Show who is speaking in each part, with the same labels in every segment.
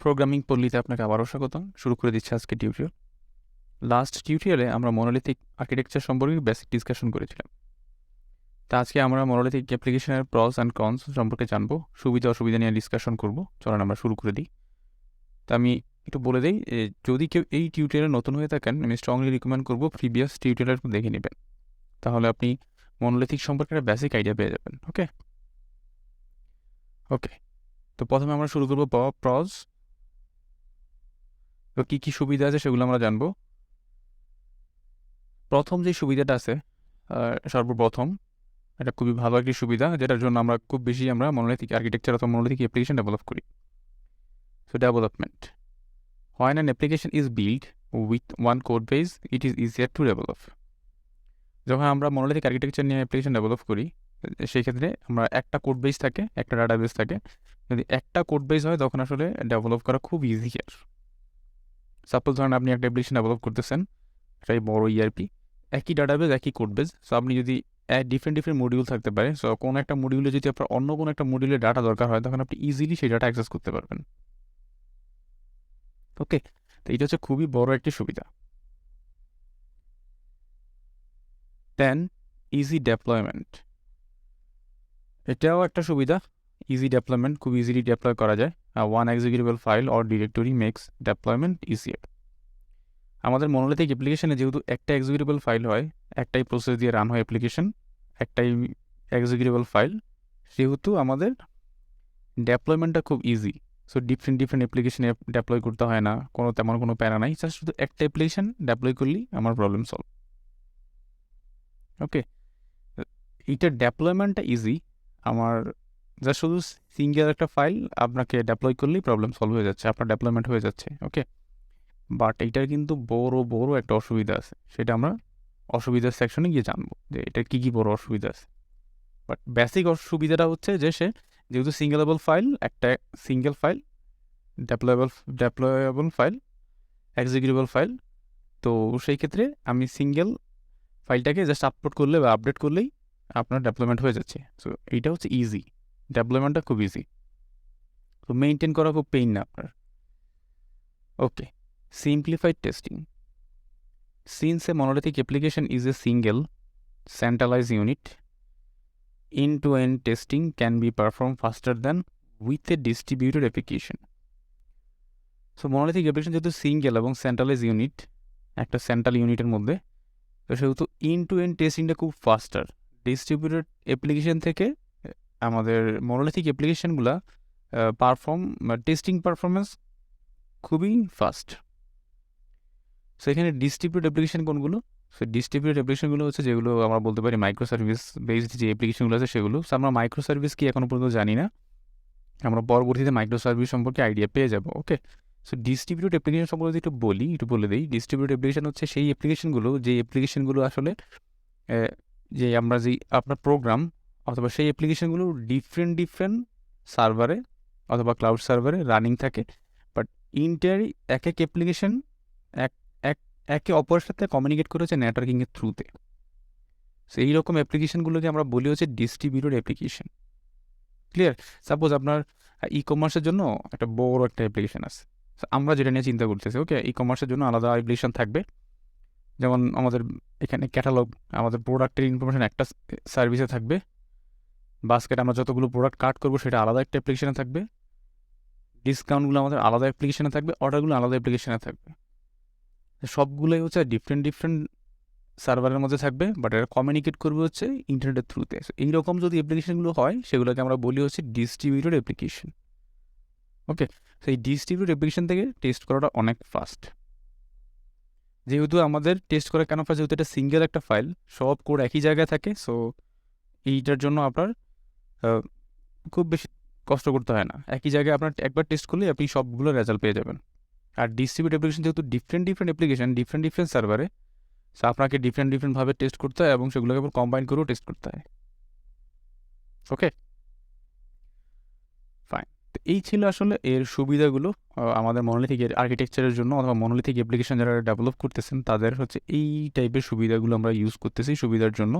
Speaker 1: Programming পল্লীতে আপনাকে আবারও স্বাগতম। শুরু করে দিচ্ছি আজকে টিউটোরিয়াল। লাস্ট টিউটোরিয়ালে আমরা মনোলিথিক আর্কিটেকচার সম্পর্কে বেসিক ডিসকাশন করেছিলাম। তা আজকে আমরা মনোলিথিক অ্যাপ্লিকেশনের প্রস অ্যান্ড কনস সম্পর্কে জানবো, সুবিধা অসুবিধা নিয়ে ডিসকাশন করব। চলেন আমরা শুরু করে দিই। তা আমি একটু বলে দিই, যদি কেউ এই টিউটোরিয়ালে নতুন হয়ে থাকেন, আমি স্ট্রংলি রিকমেন্ড করবো প্রিভিয়াস টিউটোরিয়াল দেখে নেবেন, তাহলে আপনি মনোলিথিক সম্পর্কে একটা বেসিক আইডিয়া পেয়ে যাবেন। ওকে ওকে তো প্রথমে আমরা শুরু করবো প্রস। তো কী কী সুবিধা আছে সেগুলো আমরা জানবো। প্রথম যে সুবিধাটা আছে, সর্বপ্রথম এটা খুবই ভালো একটি সুবিধা, যেটার জন্য আমরা খুব বেশি মনোলিথিক আর্কিটেকচার অথবা মনোলিথিক অ্যাপ্লিকেশন ডেভেলপ করি। So development, when an application is built with one code base, it is easier to develop. যখন আমরা মনোলিথিক আর্কিটেকচার নিয়ে অ্যাপ্লিকেশন ডেভেলপ করি, সেই ক্ষেত্রে আমরা একটা কোড বেস থাকে, একটা ডাটাবেস থাকে। যদি একটা কোড বেস হয় তখন আসলে ডেভেলপ করা খুব ইজিয়ার। সাপোজ ধরেন আপনি একটা অ্যাপ্লিকেশন ডেভেলপ করতেছেন, এটাই বড় ইআরপি, একই ডাটাবেস একই কোড বেস। সো আপনি যদি ডিফারেন্ট মডিউল থাকতে পারে, সো কোনো একটা মডিউলে যদি আপনার অন্য কোনো একটা মডিউলের ডাটা দরকার হয়, তখন আপনি ইজিলি সেই ডাটা অ্যাক্সেস করতে পারবেন। ওকে, তো এটা হচ্ছে খুবই বড় একটি সুবিধা। দেন ইজি ডেপ্লয়মেন্ট, এটাও একটা সুবিধা। ইজি ডেপ্লয়মেন্ট, খুব ইজিলি ডেপ্লয় করা যায়। One executable file or directory makes deployment easier. আমাদের মনোলিথিক অ্যাপ্লিকেশনে যেহেতু একটা এক্সিকিউটেবল ফাইল হয়, একটাই প্রসেস দিয়ে রান হয় অ্যাপ্লিকেশন, একটাই এক্সিকিউটেবল ফাইল, সেহেতু আমাদের ডেপ্লয়মেন্টটা খুব ইজি। সো ডিফারেন্ট অ্যাপ্লিকেশনে ডেপ্লয় করতে হয় না, তেমন কোনো প্যারা নাই, জাস্ট শুধু একটা অ্যাপ্লিকেশন ডেপ্লয় করলেই আমার প্রবলেম সলভ। ওকে, এইটার ডেপ্লয়মেন্টটা ইজি, আমার জাস্ট শুধু সিঙ্গেল একটা ফাইল আপনাকে ডেপ্লয় করলেই প্রবলেম সলভ হয়ে যাচ্ছে, আপনার ডেপ্লয়মেন্ট হয়ে যাচ্ছে। ওকে, বাট এইটার কিন্তু বড় একটা অসুবিধা আছে, সেটা আমরা অসুবিধার সেকশনে গিয়ে জানবো যে এটা কী বড় অসুবিধা আছে। বাট বেসিক অসুবিধাটা হচ্ছে যে যেহেতু সিঙ্গেলেবল ফাইল, একটা single file, deployable file, executable file, তো সেই ক্ষেত্রে আমি সিঙ্গেল ফাইলটাকে জাস্ট আপলোড করলে বা আপডেট করলেই আপনার ডেপ্লয়মেন্ট হয়ে যাচ্ছে। সো এইটা হচ্ছে ইজি, ডেপ্লয়মেন্টটা খুব ইজি, তো মেনটেন করা খুব পেইন না আপনার। Okay, simplified testing, since a monolithic application is a single centralized unit, end-to-end testing can be performed faster than with a distributed application. So monolithic application যেহেতু single এবং centralise unit, একটা central ইউনিটের মধ্যে, তো সেহেতু end-to-end টেস্টিংটা খুব ফাস্টার। Distributed application থেকে আমাদের মনোলিথিক অ্যাপ্লিকেশনগুলা টেস্টিং পারফরমেন্স খুবই ফাস্ট। সো এখানে ডিস্ট্রিবিউটেড অ্যাপ্লিকেশন কোনগুলো? সো ডিস্ট্রিবিউটেড অ্যাপ্লিকেশনগুলো হচ্ছে যেগুলো আমরা বলতে পারি মাইক্রো সার্ভিস বেসড যে অ্যাপ্লিকেশনগুলো আছে সেগুলো। সো আমরা মাইক্রো সার্ভিস কি এখনও পর্যন্ত জানি না, আমরা পরবর্তীতে মাইক্রো সার্ভিস সম্পর্কে আইডিয়া পেয়ে যাবো। ওকে, সো ডিস্ট্রিবিউটেড অ্যাপ্লিকেশন সম্পর্কে একটু বলে দিই। ডিস্ট্রিবিউটেড অ্যাপ্লিকেশন হচ্ছে সেই অ্যাপ্লিকেশনগুলো আসলে যে আমরা আপনার প্রোগ্রাম অথবা সেই অ্যাপ্লিকেশনগুলো ডিফারেন্ট সার্ভারে অথবা ক্লাউড সার্ভারে রানিং থাকে, বাট ইন্টারই এক অ্যাপ্লিকেশন একে অপরের সাথে কমিউনিকেট করে হচ্ছে নেটওয়ার্কিংয়ের থ্রুতে। সো এইরকম অ্যাপ্লিকেশনগুলোকে আমরা বলি হচ্ছে ডিস্ট্রিবিউটেড অ্যাপ্লিকেশন। ক্লিয়ার? সাপোজ আপনার ই কমার্সের জন্য একটা বড় একটা অ্যাপ্লিকেশন আছে, আমরা যেটা নিয়ে চিন্তা করতেছি। ওকে, ই কমার্সের জন্য আলাদা অ্যাপ্লিকেশন থাকবে, যেমন আমাদের এখানে ক্যাটালগ, আমাদের প্রোডাক্টের ইনফরমেশন একটা সার্ভিসে থাকবে, বাস্কেট আমরা যতগুলো প্রোডাক্ট কাট করবো সেটা আলাদা একটা অ্যাপ্লিকেশনে থাকবে, ডিসকাউন্টগুলো আমাদের আলাদা অ্যাপ্লিকেশনে থাকবে, অর্ডারগুলো আলাদা অ্যাপ্লিকেশনে থাকবে। সবগুলোই হচ্ছে ডিফারেন্ট সার্ভারের মধ্যে থাকবে, বাট এটা কমিউনিকেট করবে হচ্ছে ইন্টারনেটের থ্রুতে। এইরকম যদি অ্যাপ্লিকেশনগুলো হয় সেগুলোকে আমরা বলি হচ্ছে ডিস্ট্রিবিউটেড অ্যাপ্লিকেশন। ওকে, তো এই ডিস্ট্রিবিউটেড অ্যাপ্লিকেশন থেকে টেস্ট করাটা অনেক ফাস্ট। যেহেতু আমাদের টেস্ট করা কেন ফাস্ট, যেহেতু এটা সিঙ্গেল একটা ফাইল, সব কোড একই জায়গায় থাকে, সো এইটার জন্য আপনার খুব বেশি কষ্ট করতে হয় না। একই জায়গায় আপনার একবার টেস্ট করলে আপনি সবগুলো রেজাল্ট পেয়ে যাবেন। আর ডিস্ট্রিবিউটেড অ্যাপ্লিকেশন যেহেতু ডিফারেন্ট অ্যাপ্লিকেশন ডিফারেন্ট সার্ভারে, সো আপনাকে ডিফারেন্টভাবে টেস্ট করতে হয় এবং সেগুলোকে আবার কম্বাইন করেও টেস্ট করতে হয়। ওকে, ফাইন। তো এই ছিল আসলে এর সুবিধাগুলো আমাদের মনোলিথিক আর্কিটেকচারের জন্য অথবা মনোলিথিক অ্যাপ্লিকেশন যারা ডেভেলপ করতেছেন তাদের হচ্ছে এই টাইপের সুবিধাগুলো আমরা ইউজ করতেছি। সুবিধার জন্য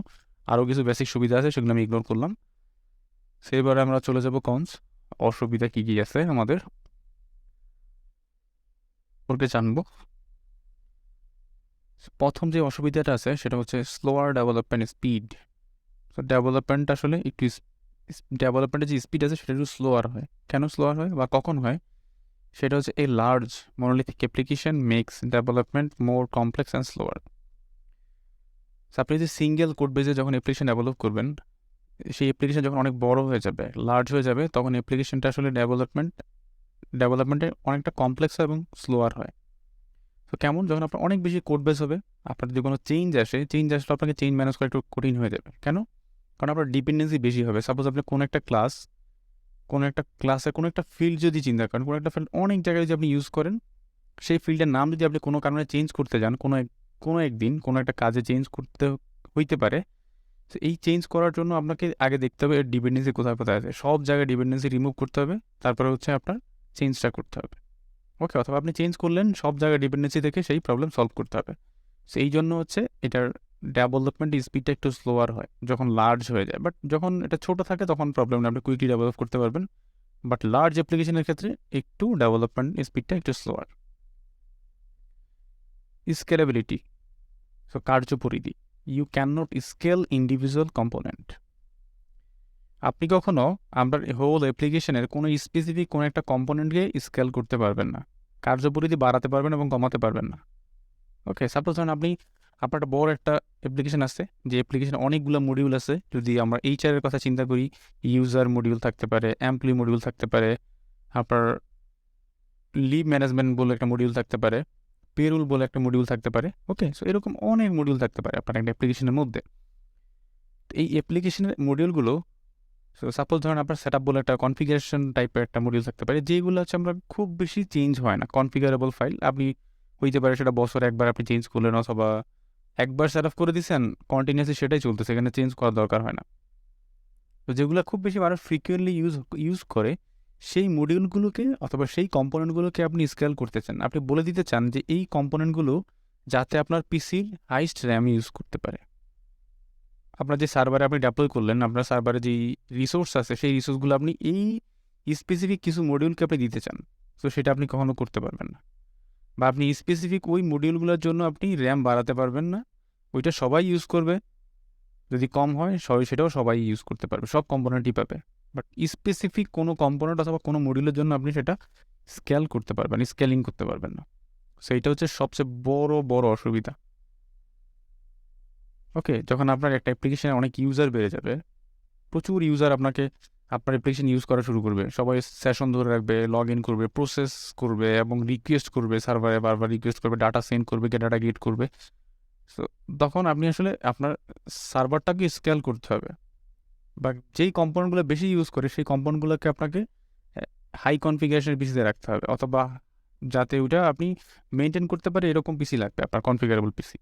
Speaker 1: আরও কিছু বেসিক সুবিধা আছে, সেগুলো আমি ইগনোর করলাম। সেবারে আমরা চলে যাব কনস, অসুবিধা কী কী আছে আমাদের। সম্পর্কে জানবো। প্রথম যে অসুবিধাটা আছে সেটা হচ্ছে স্লোয়ার ডেভেলপমেন্ট স্পিড। তো ডেভেলপমেন্ট আসলে একটু ডেভেলপমেন্টের যে স্পিড আছে সেটা একটু স্লোয়ার হয়। কেন স্লোয়ার হয় বা কখন হয়? সেটা হচ্ছে এই large monolithic application makes development more complex and slower. আপনি যে সিঙ্গেল কোড বেসে যখন অ্যাপ্লিকেশন ডেভেলপ করবেন, সেই অ্যাপ্লিকেশন যখন অনেক বড় হয়ে যাবে, লার্জ হয়ে যাবে, তখন অ্যাপ্লিকেশনটা আসলে ডেভেলপমেন্টে অনেকটা কমপ্লেক্স এবং স্লোয়ার হয়। তো কেমন? যখন আপনার অনেক বেশি কোড বেস হবে, আপনার যদি কোনো চেঞ্জ আসলে আপনাকে চেঞ্জ ম্যানেজ করা একটু কঠিন হয়ে যাবে। কেন? কারণ আপনার ডিপেন্ডেন্সি বেশি হবে। সাপোজ আপনি কোনো একটা ক্লাসে কোনো একটা ফিল্ড যদি চিন্তা করেন, কোনো একটা ফিল্ড অনেক জায়গায় যদি আপনি ইউজ করেন, সেই ফিল্ডের নাম যদি আপনি কোনো কারণে চেঞ্জ করতে যান, কোনো একদিন কোনো একটা কাজে চেঞ্জ করতে হইতে পারে, তো এই চেঞ্জ করার জন্য আপনাকে আগে দেখতে হবে এর ডিপেন্ডেন্সি কোথায় কোথায় আছে। সব জায়গায় ডিপেন্ডেন্সি রিমুভ করতে হবে, তারপরে হচ্ছে আপনার চেঞ্জটা করতে হবে। ওকে, অথবা আপনি চেঞ্জ করলেন, সব জায়গায় ডিপেন্ডেন্সি থেকে সেই প্রবলেম সলভ করতে হবে। সো এই জন্য হচ্ছে এটার ডেভেলপমেন্ট স্পিডটা একটু স্লোয়ার হয় যখন লার্জ হয়ে যায়। বাট যখন এটা ছোট থাকে তখন প্রবলেম না, আপনি কুইকলি ডেভেলপ করতে পারবেন। বাট লার্জ অ্যাপ্লিকেশনের ক্ষেত্রে একটু ডেভেলপমেন্ট স্পিডটা একটু স্লোয়ার। স্কেলেবিলিটি, সো কার্যপরিধি। You can not scale individual component. আপনি কখনো আপনার হোল অ্যাপ্লিকেশনের কোনো স্পেসিফিক কোনো একটা কম্পোনেন্টকে স্কেল করতে পারবেন না, কার্যপরিধি বাড়াতে পারবেন এবং কমাতে পারবেন না। ওকে, সাপোজ ধরেন আপনার একটা বড় একটা অ্যাপ্লিকেশন আছে, যে অ্যাপ্লিকেশনে অনেকগুলো মডিউল আছে। যদি আমরা এইচআর এর কথা চিন্তা করি, ইউজার মডিউল থাকতে পারে, এমপ্লয়ি মডিউল থাকতে পারে, আপনার লিভ ম্যানেজমেন্ট বলে একটা মডিউল থাকতে পারে, পেরুল বলে একটা মডিউল থাকতে পারে। ওকে, সো এরকম অনেক মডিউল থাকতে পারে আপনার একটা অ্যাপ্লিকেশনের মধ্যে। এই অ্যাপ্লিকেশনের মডিউলগুলো, সো সাপোজ ধরেন আপনার সেট আপ বলে একটা কনফিগারেশন টাইপের একটা মডিউল থাকতে পারে, যেগুলো হচ্ছে আমরা খুব বেশি চেঞ্জ হয় না, কনফিগারেবল ফাইল। আপনি হইতে পারে সেটা বছরে একবার আপনি চেঞ্জ করলেন, অথবা একবার সেট আপ করে দিয়েছেন, কন্টিনিউসলি সেটাই চলতেছে, এখানে চেঞ্জ করার দরকার হয় না। তো যেগুলো খুব বেশি মানুষ ফ্রিকুয়েন্টলি ইউজ করে, সেই মডিউলগুলোকে অথবা সেই কম্পোনেন্টগুলোকে আপনি স্কেল করতে চান। আপনি বলে দিতে চান যে এই কম্পোনেন্টগুলো যাতে আপনার পিসির হাইস্ট র্যাম ইউজ করতে পারে। আপনার যে সার্ভারে আপনি ডেপ্লয় করলেন, আপনার সার্ভারে যেই রিসোর্স আছে, সেই রিসোর্সগুলো আপনি এই স্পেসিফিক কিছু মডিউলকে আপনি দিতে চান। তো সেটা আপনি কখনো করতে পারবেন না। বা আপনি স্পেসিফিক ওই মডিউলগুলোর জন্য আপনি র্যাম বাড়াতে পারবেন না। ওইটা সবাই ইউজ করবে, যদি কম হয় সেটাও সবাই ইউজ করতে পারবে, সব কম্পোনেন্টই পাবে। বাট স্পেসিফিক কোনো কম্পোনেন্ট অথবা কোনো মডিউলের জন্য আপনি সেটা স্কেলিং করতে পারবেন না। সেইটা হচ্ছে সবচেয়ে বড় অসুবিধা। ওকে, যখন আপনার একটা অ্যাপ্লিকেশনে অনেক ইউজার বেড়ে যাবে, প্রচুর ইউজার আপনার অ্যাপ্লিকেশন ইউজ করা শুরু করবে, সবাই সেশন ধরে রাখবে, লগ ইন করবে, প্রসেস করবে এবং রিকোয়েস্ট করবে, সার্ভারে বারবার রিকোয়েস্ট করবে, ডাটা সেন্ড করবে, ডাটা গেট করবে। সো তখন আপনি আসলে আপনার সার্ভারটাকে স্কেল করতে হবে, বা যেই কম্পোনেন্টগুলো বেশি ইউজ করে সেই কম্পোনেন্টগুলোকে আপনাকে হাই কনফিগারেশনের পিসিতে রাখতে হবে, অথবা যাতে ওটা আপনি মেনটেন করতে পারে এরকম পিসি লাগবে, আপনার কনফিগারেবল পিসি।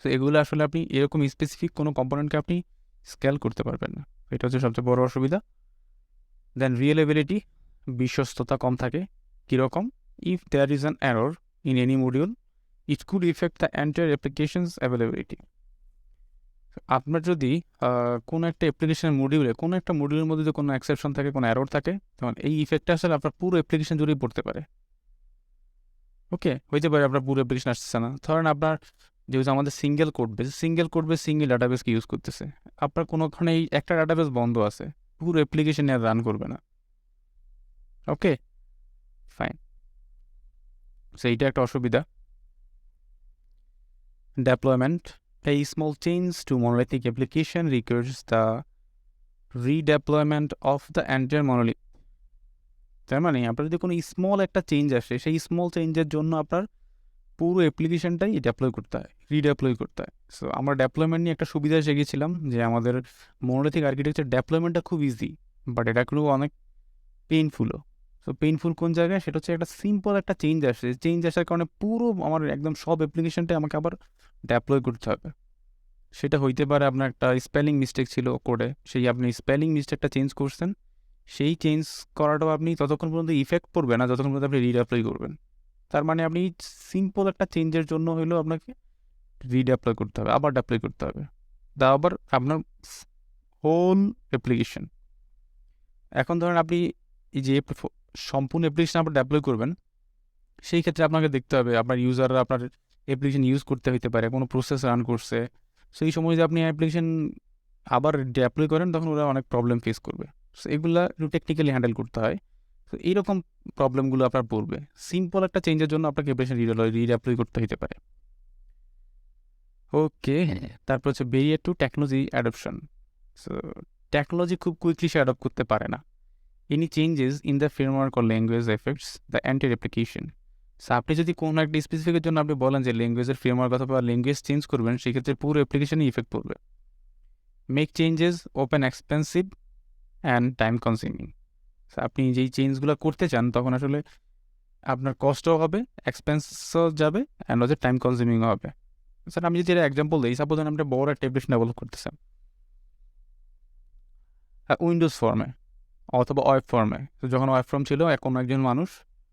Speaker 1: তো এগুলো আসলে আপনি এরকম স্পেসিফিক কোনো কম্পোনেন্টকে আপনি স্কেল করতে পারবেন না। এটা হচ্ছে সবচেয়ে বড় অসুবিধা। দেন রিয়েলেবিলিটি, বিশ্বস্ততা কম থাকে। কীরকম? If there is an error in any module, it could effect the entire application's availability. আপনার যদি কোনো একটা অ্যাপ্লিকেশনের মডিউলে, কোনো একটা মডিউলের মধ্যে যদি কোনো এক্সেপশন থাকে, কোনো এরর থাকে, তখন এই ইফেক্টটা আসলে আপনার পুরো অ্যাপ্লিকেশন জুড়েই পড়তে পারে। ওকে, হইতে পারে আপনার পুরো অ্যাপ্লিকেশন আসতেছে না। ধরেন আপনার যেহেতু আমাদের সিঙ্গেল কোড বেস সিঙ্গেল ডাটাবেসকে ইউজ করতেছে, আপনার কোনোখানে এই একটা ডাটাবেস বন্ধ আছে, পুরো অ্যাপ্লিকেশন আর রান করবে না। ওকে, ফাইন। সো এইটা একটা অসুবিধা। Deployment, a small change to monolithic application requires the redeployment of the entire monolith. তার মানে আপনার যদি কোনো স্মল একটা চেঞ্জ আসে, সেই স্মল চেঞ্জের জন্য আপনার পুরো অ্যাপ্লিকেশনটাই ডেপ্লয় করতে হয়, রিডেপ্লয় করতে হয়। সো আমরা ডেপ্লয়মেন্ট নিয়ে একটা সুবিধা শিখেছিলাম, যে আমাদের মনোলিথিক আর্কিটেকচার ডেপ্লয়মেন্টটা খুব ইজি, বাট এটা খুব অনেক পেইনফুলও। সো পেইনফুল কোন জায়গায়? সেটা হচ্ছে একটা সিম্পল একটা চেঞ্জ আসার কারণে পুরো আমার একদম সব অ্যাপ্লিকেশনটাই আমাকে আবার ডেপ্লয় করতে হবে। সেটা হইতে পারে আপনার একটা স্পেলিং মিস্টেক ছিল কোডে, সেই আপনি স্পেলিং মিস্টেকটা চেঞ্জ করছেন, সেই চেঞ্জ করাটাও আপনি ততক্ষণ পর্যন্ত ইফেক্ট পড়বে না যতক্ষণ পর্যন্ত আপনি রিডঅ্যাপ্লাই করবেন। তার মানে আপনি সিম্পল একটা চেঞ্জের জন্য হলেও আপনাকে রিডঅ্যাপ্লাই করতে হবে, আবার ডেপ্লয় করতে হবে, তা আবার আপনার হোল অ্যাপ্লিকেশন। এখন ধরেন আপনি এই যে সম্পূর্ণ অ্যাপ্লিকেশন আবার ডেপ্লয় করবেন, সেই ক্ষেত্রে আপনাকে দেখতে হবে আপনার ইউজাররা আপনার অ্যাপ্লিকেশন ইউজ করতে হইতে পারে, কোনো প্রসেস রান করছে। সো এই সময় যদি আপনি অ্যাপ্লিকেশন আবার ডিপ্লয় করেন তখন ওরা অনেক প্রবলেম ফেস করবে। সো এগুলা একটু টেকনিক্যালি হ্যান্ডেল করতে হয়। তো এইরকম প্রবলেমগুলো আপনার পড়বে। সিম্পল একটা চেঞ্জের জন্য আপনাকে অ্যাপ্লিকেশন রিডেপ্লয় করতে হতে পারে। ওকে, তারপর হচ্ছে barrier two technology adoption. So technology খুব কুইকলি সে অ্যাডপ্ট করতে পারে না। Any changes in the framework or language effects the entire application. So আপনি যদি কোনো একটা স্পেসিফিকের জন্য আপনি বলেন যে ল্যাঙ্গুয়েজের ফ্রেমওয়ার্ক অথবা ল্যাঙ্গুয়েজ চেঞ্জ করবেন, সেক্ষেত্রে পুরো অ্যাপ্লিকেশনই ইফেক্ট পড়বে। Make changes open expensive and time consuming. আপনি যেই চেঞ্জগুলো করতে চান তখন আসলে আপনার কষ্টও হবে, এক্সপেন্সও যাবে, অ্যান্ড হচ্ছে টাইম কনজিউমিংও হবে। স্যার আমি যদি এক্সাম্পল দিই, সাপোজ আপনি বড় একটা অ্যাপ্লিকেশন ডেভেলপ করতেছেন উইন্ডোজ ফর্মে অথবা ওয়েব ফর্মে। তো যখন ওয়েব ফর্ম ছিল, এখন একজন মানুষ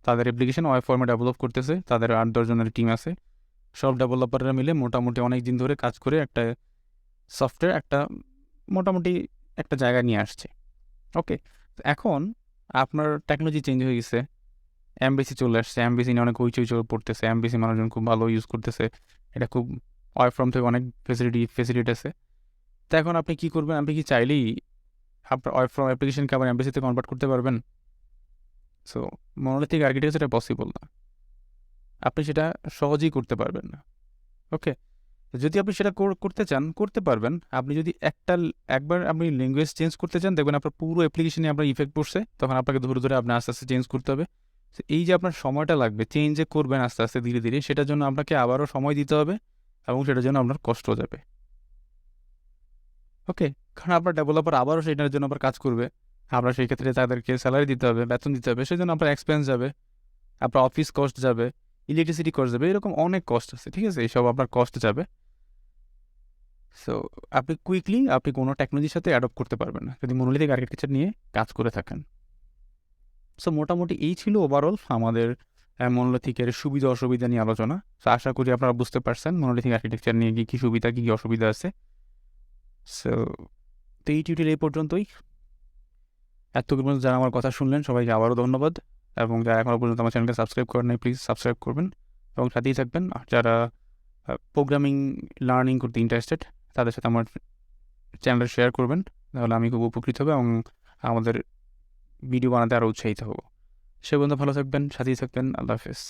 Speaker 1: তাদের অ্যাপ্লিকেশন ওয়েব ফর্মে ডেভেলপ করতেছে, তাদের 8-10 জনের টিম আছে, সব ডেভেলপাররা মিলে মোটামুটি অনেক দিন ধরে কাজ করে একটা সফটওয়্যার একটা মোটামুটি একটা জায়গায় নিয়ে আসছে। ওকে, এখন আপনার টেকনোলজি চেঞ্জ হয়ে গেছে, এমবিসি চলে আসছে, এমবিসি নিয়ে অনেক হইচই পড়তেছে, এমবিসি মানুষজন খুব ভালো ইউজ করতেছে, এটা খুব ওয়েব ফর্ম থেকে অনেক ফেসিলিটি আছে। তো এখন আপনি কী করবেন? আপনি কি চাইলেই আপনার ওয়েব ফর্ম অ্যাপ্লিকেশনকে আবার এমবিসিতে কনভার্ট করতে পারবেন? সো মনোলিথিক আর্কিটেকচার এটা পসিবল না, আপনি সেটা সহজেই করতে পারবেন না। ওকে, যদি আপনি সেটা করতে চান করতে পারবেন। আপনি যদি একবার আপনি ল্যাঙ্গুয়েজ চেঞ্জ করতে চান, দেখবেন আপনার পুরো অ্যাপ্লিকেশনে আপনার ইফেক্ট পড়ছে, তখন আপনাকে ধরে ধরে আপনি আস্তে আস্তে চেঞ্জ করতে হবে। তো এই যে আপনার সময়টা লাগবে চেঞ্জে করবেন আস্তে আস্তে ধীরে ধীরে, সেটার জন্য আপনাকে আবারও সময় দিতে হবে এবং সেটার জন্য আপনার কষ্ট যাবে। ওকে, কারণ আপনার ডেভেলপার আবারও সেটার জন্য আবার কাজ করবে, আপনার সেই ক্ষেত্রে তাদেরকে স্যালারি দিতে হবে, বেতন দিতে হবে, সেই জন্য আপনার এক্সপেন্স যাবে, আপনার অফিস কস্ট যাবে, ইলেকট্রিসিটি কস্ট যাবে, এরকম অনেক কস্ট আছে। ঠিক আছে, এইসব আপনার কস্ট যাবে। সো আপনি কুইকলি আপনি কোনো টেকনোলজির সাথে অ্যাডপ্ট করতে পারবেন না যদি মনোলিথিক আর্কিটেকচার নিয়ে কাজ করে থাকেন। সো মোটামুটি এই ছিল ওভারঅল আমাদের মনোলিথিকের সুবিধা অসুবিধা নিয়ে আলোচনা। সো আশা করি আপনারা বুঝতে পারছেন মনোলিথিক আর্কিটেকচার নিয়ে কী কী সুবিধা কী কী অসুবিধা আছে। সো তো এই টিউটোরিয়াল এই পর্যন্তই। এতক্ষণ পর্যন্ত যারা আমার কথা শুনলেন সবাইকে আবারও ধন্যবাদ, এবং যারা এখনও পর্যন্ত আমার চ্যানেলকে সাবস্ক্রাইব করেন নাই প্লিজ সাবস্ক্রাইব করবেন এবং সাথেই থাকবেন। আর যারা প্রোগ্রামিং লার্নিং করতে ইন্টারেস্টেড তাদের সাথে আমার চ্যানেলটা শেয়ার করবেন, তাহলে আমি খুব উপকৃত হব এবং আমাদের ভিডিও বানাতে আরও উৎসাহিত হব। সে পর্যন্ত ভালো থাকবেন, সাথেই থাকবেন। আল্লাহ হাফেজ।